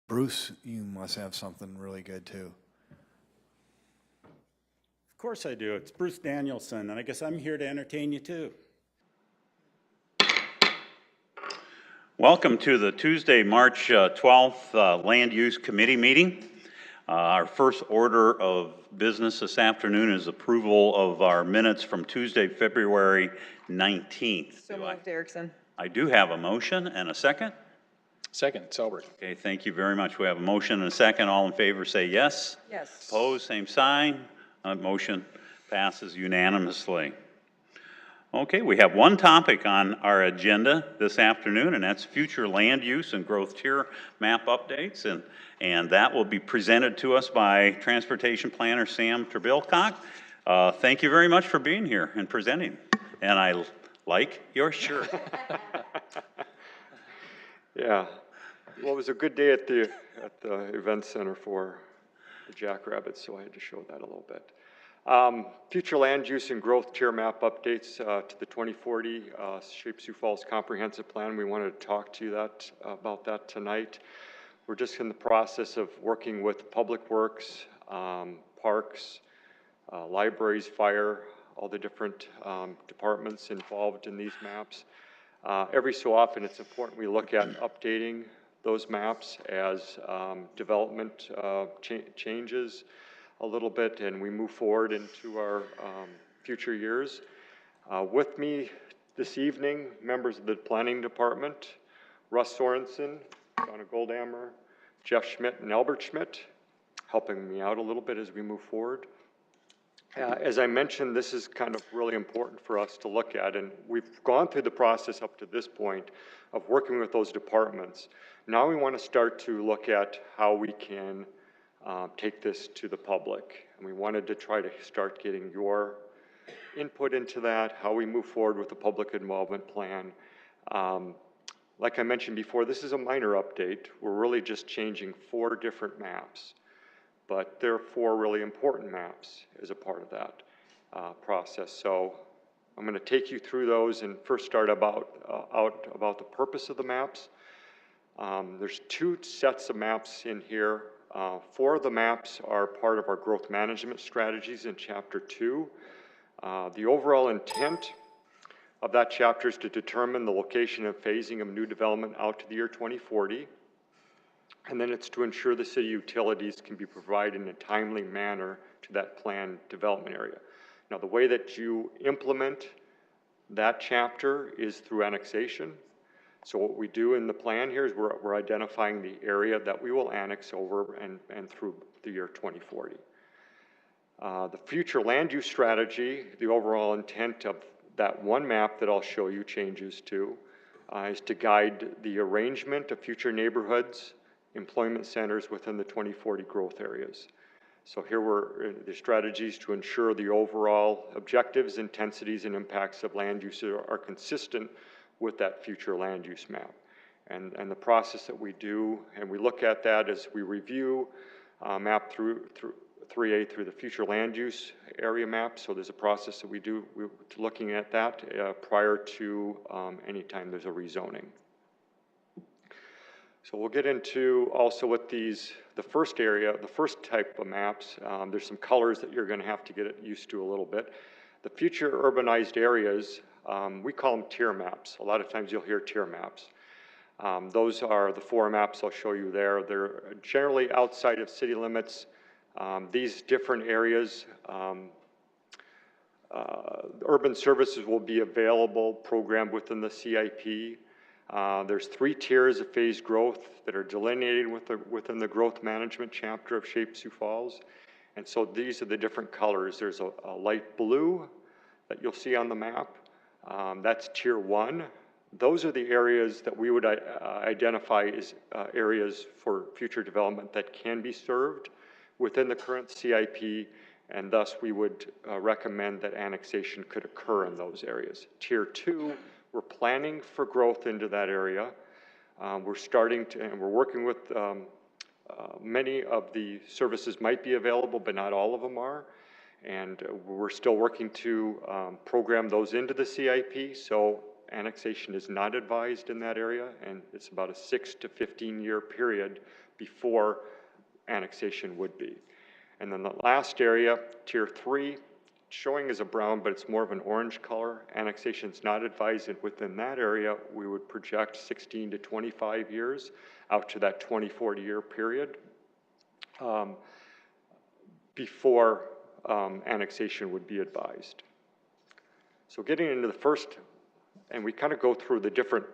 Bruce, you must have something really good too. Of course I do. It's Bruce Danielson, and I guess I'm here to entertain you too. Welcome to the Tuesday, March 12th Land Use Committee meeting. Our first order of business this afternoon is approval of our minutes from Tuesday, February 19th. So moved, Erickson. I do have a motion and a second. Second, Selbert. Okay, thank you very much. We have a motion and a second. All in favor say yes. Yes. Opposed, same sign. Motion passes unanimously. Okay, we have one topic on our agenda this afternoon, and that's future land use and growth tier map updates, and that will be presented to us by Transportation Planner Sam Trebilcock. Thank you very much for being here and presenting, and I like your shirt. Yeah, well, it was a good day at the event center for the Jackrabbits, so I had to show that a little bit. Future land use and growth tier map updates to the 2040 Shape Sioux Falls Comprehensive Plan. We wanted to talk to you about that tonight. We're just in the process of working with Public Works, parks, libraries, fire, all the different departments involved in these maps. Every so often it's important we look at updating those maps as development changes a little bit and we move forward into our future years. With me this evening, members of the Planning Department, Russ Sorensen, Donna Goldammer, Jeff Schmidt, and Albert Schmidt, helping me out a little bit as we move forward. As I mentioned, this is kind of really important for us to look at, and we've gone through the process up to this point of working with those departments. Now we want to start to look at how we can take this to the public, and we wanted to try to start getting your input into that, how we move forward with the public involvement plan. Like I mentioned before, this is a minor update. We're really just changing 4 different maps, but there are 4 really important maps as a part of that process. So I'm going to take you through those and first start about the purpose of the maps. There's 2 sets of maps in here. 4 of the maps are part of our growth management strategies in Chapter 2. The overall intent of that chapter is to determine the location and phasing of new development out to the year 2040. And then it's to ensure the city utilities can be provided in a timely manner to that planned development area. Now, the way that you implement that chapter is through annexation. So what we do in the plan here is we're identifying the area that we will annex over and through the year 2040. The future land use strategy, the overall intent of that one map that I'll show you changes to, is to guide the arrangement of future neighborhoods, employment centers within the 2040 growth areas. So here were the strategies to ensure the overall objectives, intensities, and impacts of land use are consistent with that future land use map. And the process that we do, and we look at that as we review map through 3A through the future land use area map. So there's a process that we do looking at that prior to any time there's a rezoning. So we'll get into also with these, the first area, the first type of maps. There's some colors that you're going to have to get used to a little bit. The future urbanized areas, we call them tier maps. A lot of times you'll hear tier maps. Those are the 4 maps I'll show you there. They're generally outside of city limits. These different areas, urban services will be available, programmed within the CIP. There's 3 tiers of phased growth that are delineated within the growth management chapter of Shape Sioux Falls. And so these are the different colors. There's a light blue that you'll see on the map. That's tier 1. Those are the areas that we would identify as areas for future development that can be served within the current CIP, and thus we would recommend that annexation could occur in those areas. Tier 2, we're planning for growth into that area. We're starting to, and we're working with many of the services might be available, but not all of them are. And we're still working to program those into the CIP, so annexation is not advised in that area, and it's about a 6 to 15 year period before annexation would be. And then the last area, Tier 3, showing as a brown, but it's more of an orange color. Annexation is not advised, and within that area, we would project 16 to 25 years out to that 20-40 year period before annexation would be advised. So getting into the first, and we kind of go through the different,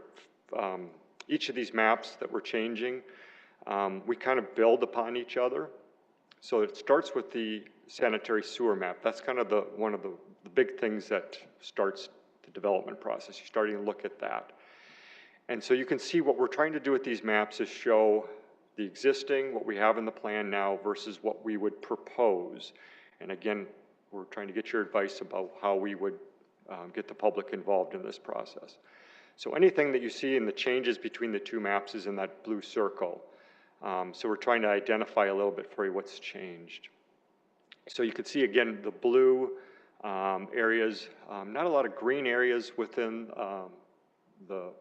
each of these maps that we're changing, we kind of build upon each other. So it starts with the sanitary sewer map. That's kind of one of the big things that starts the development process. You're starting to look at that. And so you can see what we're trying to do with these maps is show the existing, what we have in the plan now versus what we would propose. And again, we're trying to get your advice about how we would get the public involved in this process. So anything that you see in the changes between the two maps is in that blue circle. So we're trying to identify a little bit for you what's changed. So you can see again the blue areas, not a lot of green areas within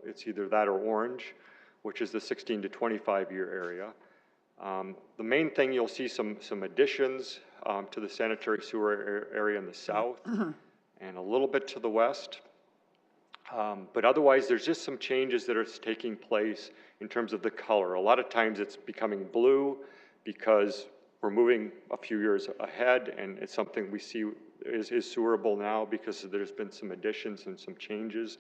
it's either that or orange, which is the 16 to 25 year area. The main thing, you'll see some additions to the sanitary sewer area in the south and a little bit to the west. But otherwise, there's just some changes that are taking place in terms of the color. A lot of times it's becoming blue because we're moving a few years ahead, and it's something we see is sewerable now because there's been some additions and some changes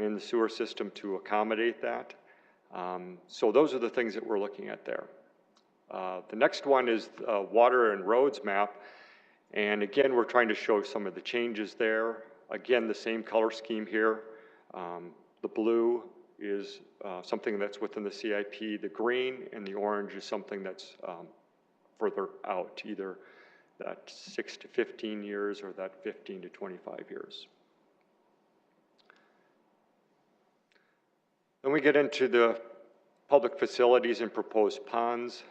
in the sewer system to accommodate that. So those are the things that we're looking at there. The next one is water and roads map. And again, we're trying to show some of the changes there. Again, the same color scheme here. The blue is something that's within the CIP. The green and the orange is something that's further out, either that 6 to 15 years or that 15 to 25 years. Then we get into the public facilities and proposed ponds.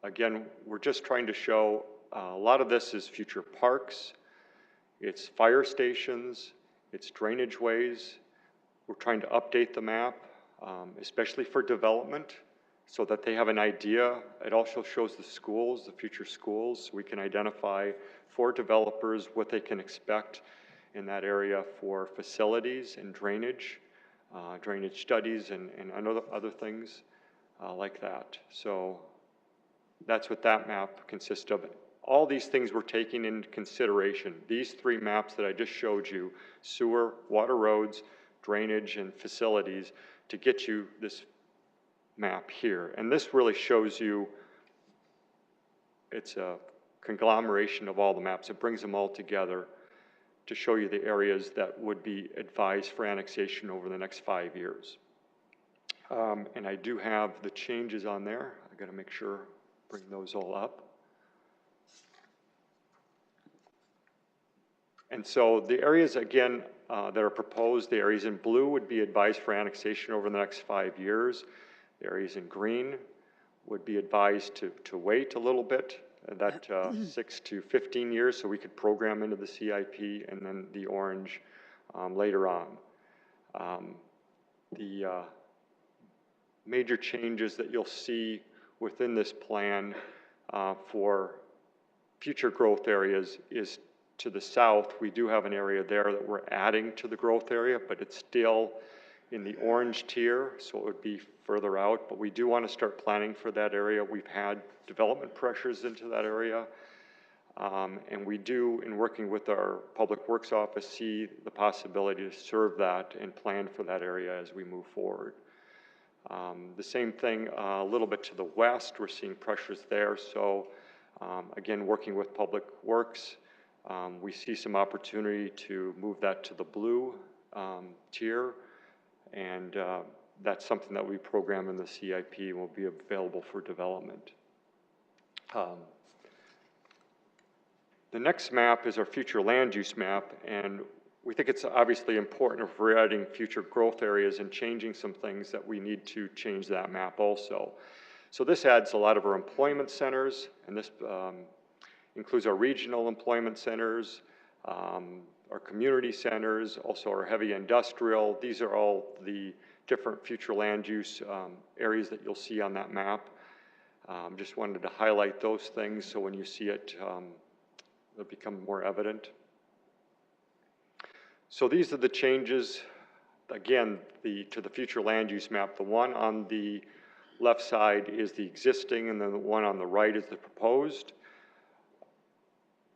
Again, we're just trying to show a lot of this is future parks, it's fire stations, it's drainage ways. We're trying to update the map, especially for development, so that they have an idea. It also shows the schools, the future schools. We can identify for developers what they can expect in that area for facilities and drainage, drainage studies and other things like that. So that's what that map consists of. All these things we're taking into consideration. These three maps that I just showed you, sewer, water, roads, drainage, and facilities, to get you this map here. And this really shows you, it's a conglomeration of all the maps. It brings them all together to show you the areas that would be advised for annexation over the next 5 years. And I do have the changes on there. I got to make sure, bring those all up. And so the areas, again, that are proposed, the areas in blue would be advised for annexation over the next 5 years. The areas in green would be advised to wait a little bit, that 6 to 15 years, so we could program into the CIP, and then the orange later on. The major changes that you'll see within this plan for future growth areas is to the south. We do have an area there that we're adding to the growth area, but it's still in the orange tier, so it would be further out, but we do want to start planning for that area. We've had development pressures into that area, and we do, in working with our Public Works office, see the possibility to serve that and plan for that area as we move forward. The same thing a little bit to the west, we're seeing pressures there, so again, working with Public Works, we see some opportunity to move that to the blue tier, and that's something that we program in the CIP and will be available for development. The next map is our future land use map, and we think it's obviously important if we're adding future growth areas and changing some things that we need to change that map also. So this adds a lot of our employment centers, and this includes our regional employment centers, our community centers, also our heavy industrial. These are all the different future land use areas that you'll see on that map. Just wanted to highlight those things so when you see it, it'll become more evident. So these are the changes, again, to the future land use map. The one on the left side is the existing, and then the one on the right is the proposed.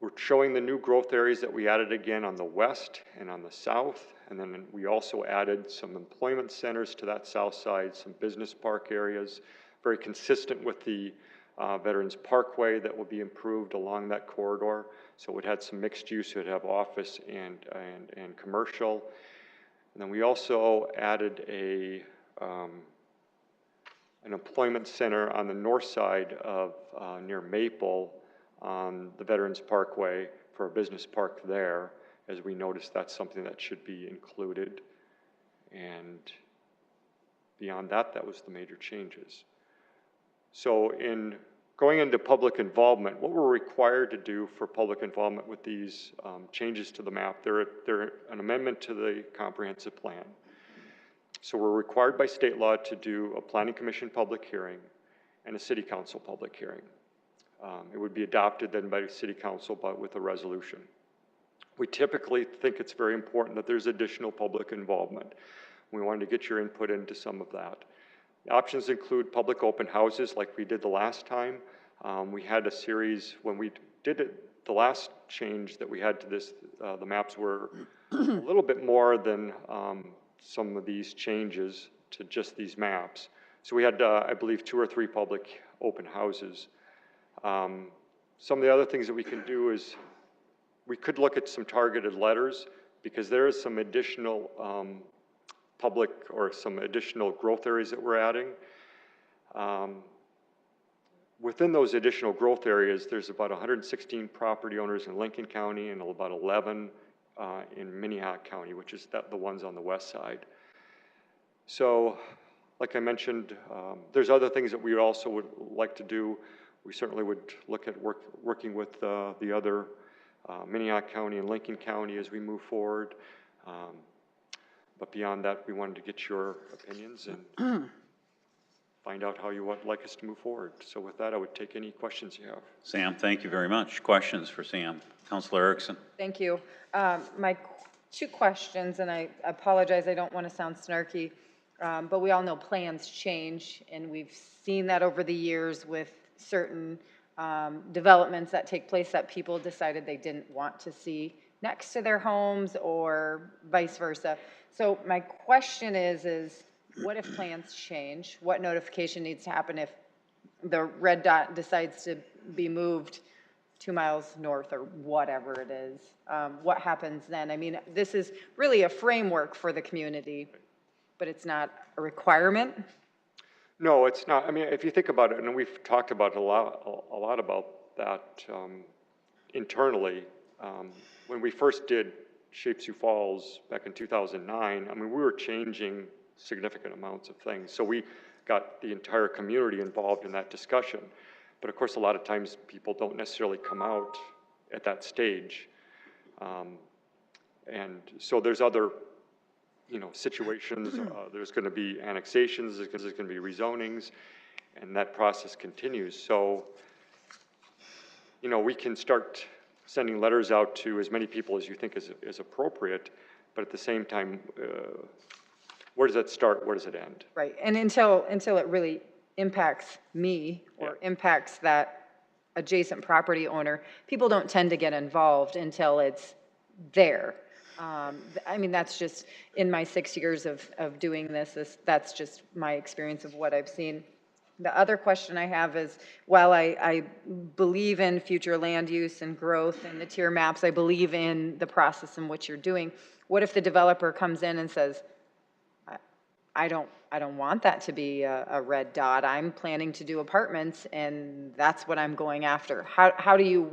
We're showing the new growth areas that we added again on the west and on the south, and then we also added some employment centers to that south side, some business park areas, very consistent with the Veterans Parkway that will be improved along that corridor. So it had some mixed use, it would have office and commercial. And then we also added an employment center on the north side of near Maple on the Veterans Parkway for a business park there, as we noticed that's something that should be included. And beyond that, that was the major changes. So in going into public involvement, what we're required to do for public involvement with these changes to the map, they're an amendment to the comprehensive plan. So we're required by state law to do a planning commission public hearing and a city council public hearing. It would be adopted then by the city council, but with a resolution. We typically think it's very important that there's additional public involvement. We wanted to get your input into some of that. The options include public open houses like we did the last time. We had a series, when we did it, the last change that we had to this, the maps were a little bit more than some of these changes to just these maps. So we had, I believe, 2 or 3 public open houses. Some of the other things that we can do is we could look at some targeted letters, because there is some additional public or some additional growth areas that we're adding. Within those additional growth areas, there's about 116 property owners in Lincoln County and about 11 in Minnehaha County, which is the ones on the west side. So, like I mentioned, there's other things that we also would like to do. We certainly would look at working with the other Minnehaha County and Lincoln County as we move forward. But beyond that, we wanted to get your opinions and find out how you would like us to move forward. So with that, I would take any questions you have. Sam, thank you very much. Questions for Sam? Councilor Erickson. Thank you. My 2 questions, and I apologize, I don't want to sound snarky, but we all know plans change, and we've seen that over the years with certain developments that take place that people decided they didn't want to see next to their homes or vice versa. So my question is what if plans change? What notification needs to happen if the red dot decides to be moved 2 miles north or whatever it is? What happens then? I mean, this is really a framework for the community, but it's not a requirement. No, it's not. I mean, if you think about it, and we've talked about a lot about that internally. When we first did Shape Sioux Falls back in 2009, I mean, we were changing significant amounts of things. So we got the entire community involved in that discussion. But of course, a lot of times people don't necessarily come out at that stage. And so there's other, situations. There's going to be annexations, there's going to be rezonings, and that process continues. So, we can start sending letters out to as many people as you think is appropriate, but at the same time, where does that start? Where does it end? Right, and until it really impacts me or impacts that adjacent property owner, people don't tend to get involved until it's there. I mean, that's just, in my 6 years of doing this, that's just my experience of what I've seen. The other question I have is, while I believe in future land use and growth and the tier maps, I believe in the process in which you're doing. What if the developer comes in and says, I don't want that to be a red dot. I'm planning to do apartments, and that's what I'm going after. How do you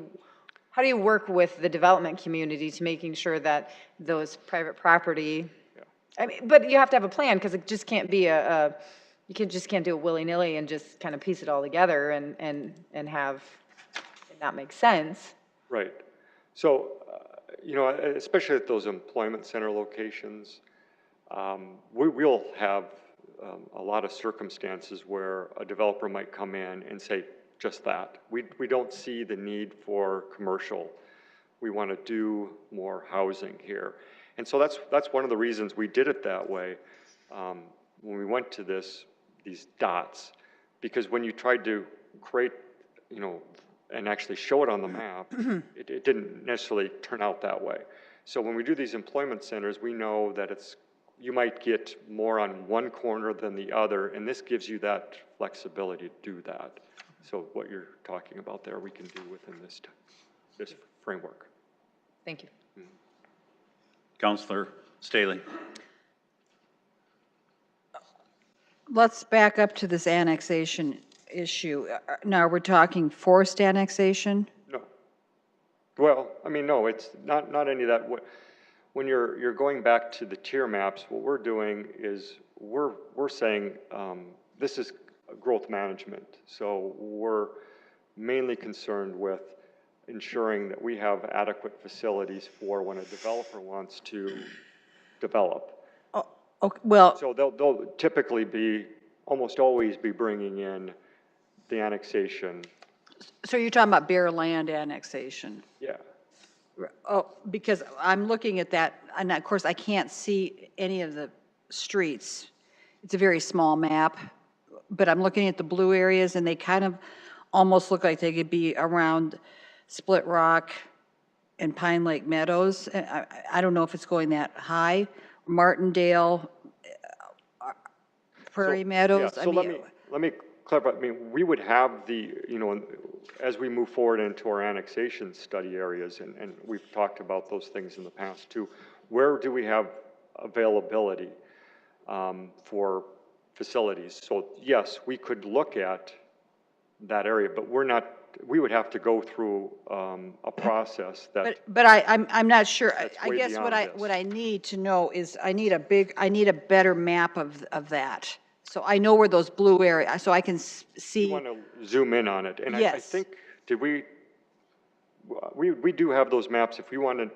work with the development community to making sure that those private property? I mean, but you have to have a plan, because it just can't be you just can't do it willy-nilly and just kind of piece it all together and have it not make sense. Right. So, especially at those employment center locations, we'll have a lot of circumstances where a developer might come in and say just that. We don't see the need for commercial. We want to do more housing here. And so that's one of the reasons we did it that way when we went to these dots, because when you tried to create, you know, and actually show it on the map, it didn't necessarily turn out that way. So when we do these employment centers, we know that you might get more on one corner than the other, and this gives you that flexibility to do that. So what you're talking about there, we can do within this framework. Thank you. Councilor Staley. Let's back up to this annexation issue. Now, we're talking forced annexation? No. Well, I mean, no, it's not any of that. When you're going back to the tier maps, what we're doing is we're saying this is growth management. So we're mainly concerned with ensuring that we have adequate facilities for when a developer wants to develop. Oh, okay, well, So they'll typically almost always be bringing in the annexation. so you're talking about bare land annexation? Yeah. Oh, because I'm looking at that, and of course, I can't see any of the streets. It's a very small map, but I'm looking at the blue areas, and they kind of almost look like they could be around Split Rock and Pine Lake Meadows. I don't know if it's going that high. Martindale, Prairie Meadows. Yeah, so let me clarify. I mean, we would have as we move forward into our annexation study areas, and we've talked about those things in the past too, where do we have availability for facilities? So yes, we could look at that area, but we would have to go through a process that. But I'm not sure. That's I way guess beyond this. what I need to know is I need a better map of that. So I know where those blue areas, so I can see. You want to zoom in on it, and I Yes. think, we do have those maps if we wanted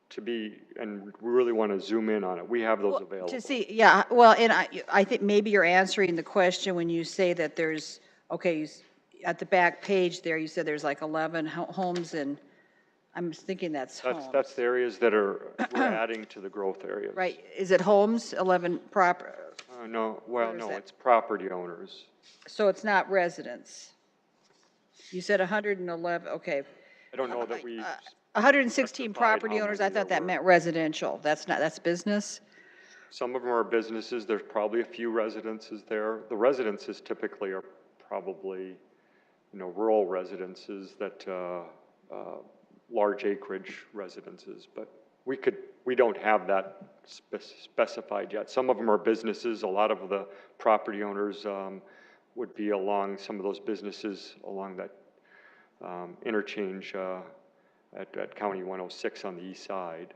to be, and we really want to zoom in on it, we have those available. To see, yeah, well, and I think maybe you're answering the question when you say that there's, okay, at the back page there, you said there's like 11 homes, and I'm thinking that's homes. That's the areas that we're adding to the growth areas. Right, is it homes, 11 proper, No, well, Where is no, that? it's property owners. so it's not residents? You said 111, okay. I don't know that we, 116 specified property how owners, many I thought there that were. meant residential. That's business? some of them are businesses, there's probably a few residences there. The residences typically are probably, rural residences that, large acreage residences, but we don't have that specified yet. Some of them are businesses, a lot of the property owners would be along some of those businesses along that interchange at County 106 on the east side.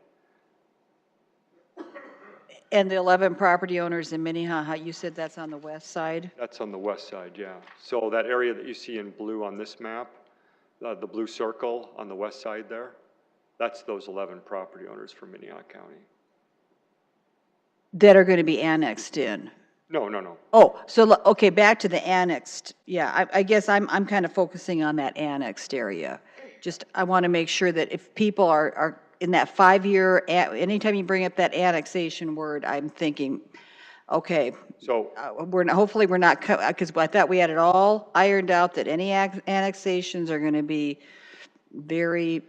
And the 11 property owners in Minnehaha, you said that's on the west side? That's on the west side, yeah. So that area that you see in blue on this map, the blue circle on the west side there, that's those 11 property owners from Minnehaha County. That are going to be annexed in? No, no, no. Oh, so, okay, back to the annexed, yeah, I guess I'm kind of focusing on that annexed area. Just, I want to make sure that if people are in that 5-year, anytime you bring up that annexation word, I'm thinking, okay, So, hopefully we're not, because I thought we had it all ironed out that any annexations are going to be very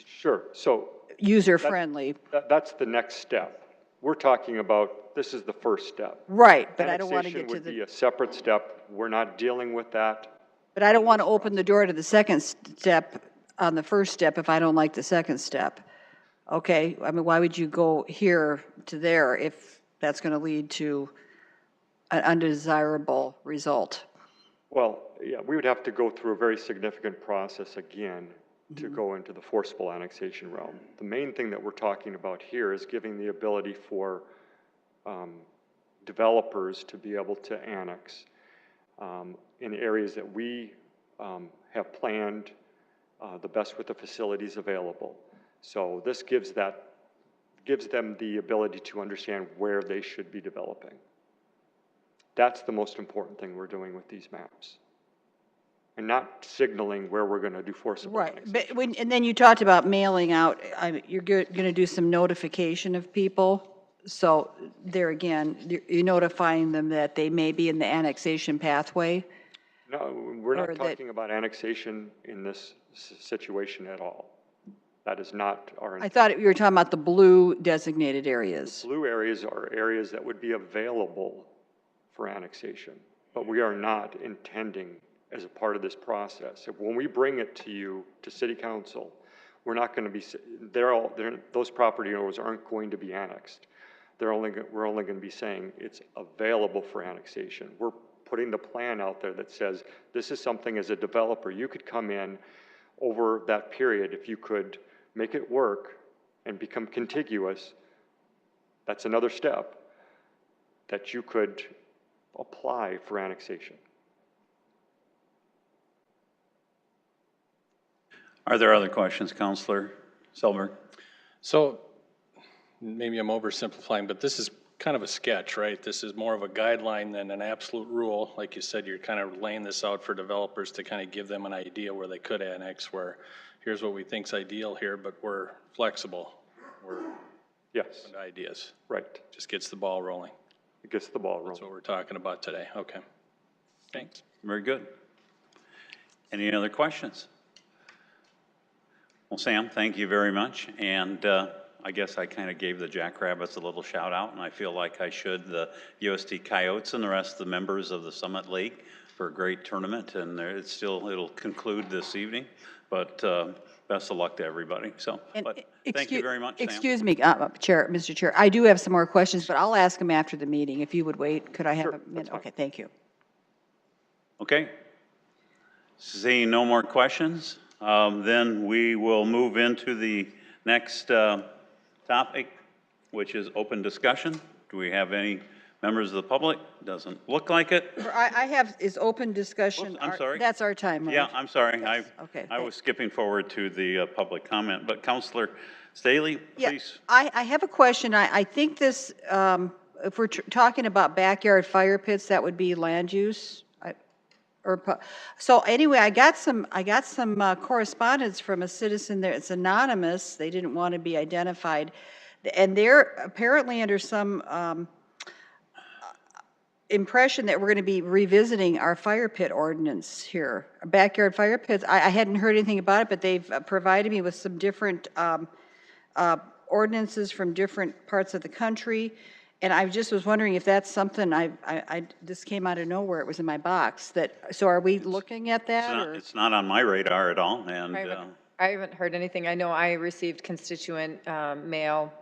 sure, so user-friendly. that's the next step. We're talking about, this is the first step. Right, but I don't want to Annexation get to would be the, a separate step. We're not dealing with that. but I don't want to open the door to the second step on the first step if I don't like the second step. Okay, I mean, why would you go here to there if that's going to lead to an undesirable result? Well, yeah, we would have to go through a very significant process again to go into the forcible annexation realm. The main thing that we're talking about here is giving the ability for developers to be able to annex in areas that we have planned the best with the facilities available. So this gives that gives them the ability to understand where they should be developing. That's the most important thing we're doing with these maps. And not signaling where we're going to do forcible Right, annexation. but and then you talked about mailing out, you're going to do some notification of people. So there again, you're notifying them that they may be in the annexation pathway. No, we're Or not that- talking about annexation in this situation at all. That is not our I intent. thought you were talking about the blue designated areas. Blue areas are areas that would be available for annexation, but we are not intending as a part of this process. When we bring it to you, to city council, we're not going to be, those property owners aren't going to be annexed. We're only going to be saying it's available for annexation. We're putting the plan out there that says, this is something as a developer, you could come in over that period, if you could make it work and become contiguous, that's another step that you could apply for annexation. Are there other questions, Counselor Selberg? So maybe I'm oversimplifying, but this is kind of a sketch, right? This is more of a guideline than an absolute rule. Like you said, you're kind of laying this out for developers to kind of give them an idea where they could annex, where here's what we think's ideal here, but we're flexible. We're Yes, open to ideas. right. Just gets the ball rolling. It gets the ball That's what rolling. we're talking about today. Okay. Thanks. Very good. Any other questions? Well, Sam, thank you very much. And I guess I kind of gave the Jackrabbits a little shout out, and I feel like I should the USD Coyotes and the rest of the members of the Summit League for a great tournament. And it'll conclude this evening, but best of luck to everybody. So, but thank you very much, Sam. Excuse me, Mr. Chair, I do have some more questions, but I'll ask them after the meeting. If you would wait, could I have a minute? Okay, thank you. Okay. Seeing no more questions, then we will move into the next topic, which is open discussion. Do we have any members of the public? Doesn't look like it. I have, is open discussion. Oops, I'm sorry. That's our time, right? Yeah, I'm sorry. Okay, I was skipping forward to the public comment, but Counselor Staley, Yeah, please. I have a question. I think this, if we're talking about backyard fire pits, that would be land use. So anyway, I got some correspondence from a citizen there. It's anonymous. They didn't want to be identified. And they're apparently under some impression that we're going to be revisiting our fire pit ordinance here, backyard fire pits. I hadn't heard anything about it, but they've provided me with some different ordinances from different parts of the country. And I just was wondering if that's something this came out of nowhere. It was in my box. So are we looking at that? It's not on my radar at all, and I haven't heard anything. I know I received constituent mail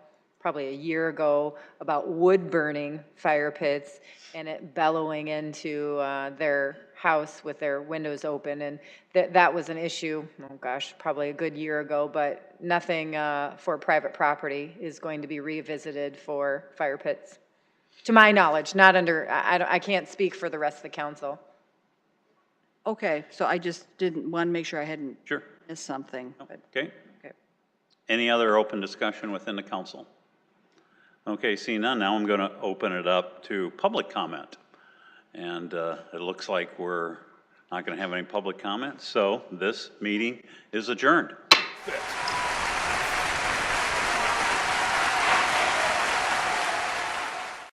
probably a year ago about wood burning fire pits and it bellowing into their house with their windows open. And that was an issue, oh gosh, probably a good year ago, but nothing for private property is going to be revisited for fire pits. To my knowledge, not under, I can't speak for the rest of the council. Okay, so I just didn't want to make sure I hadn't sure. missed something. but- Okay. Okay. Any other open discussion within the council? Okay, seeing none, now I'm going to open it up to public comment. And it looks like we're not going to have any public comments, so this meeting is adjourned.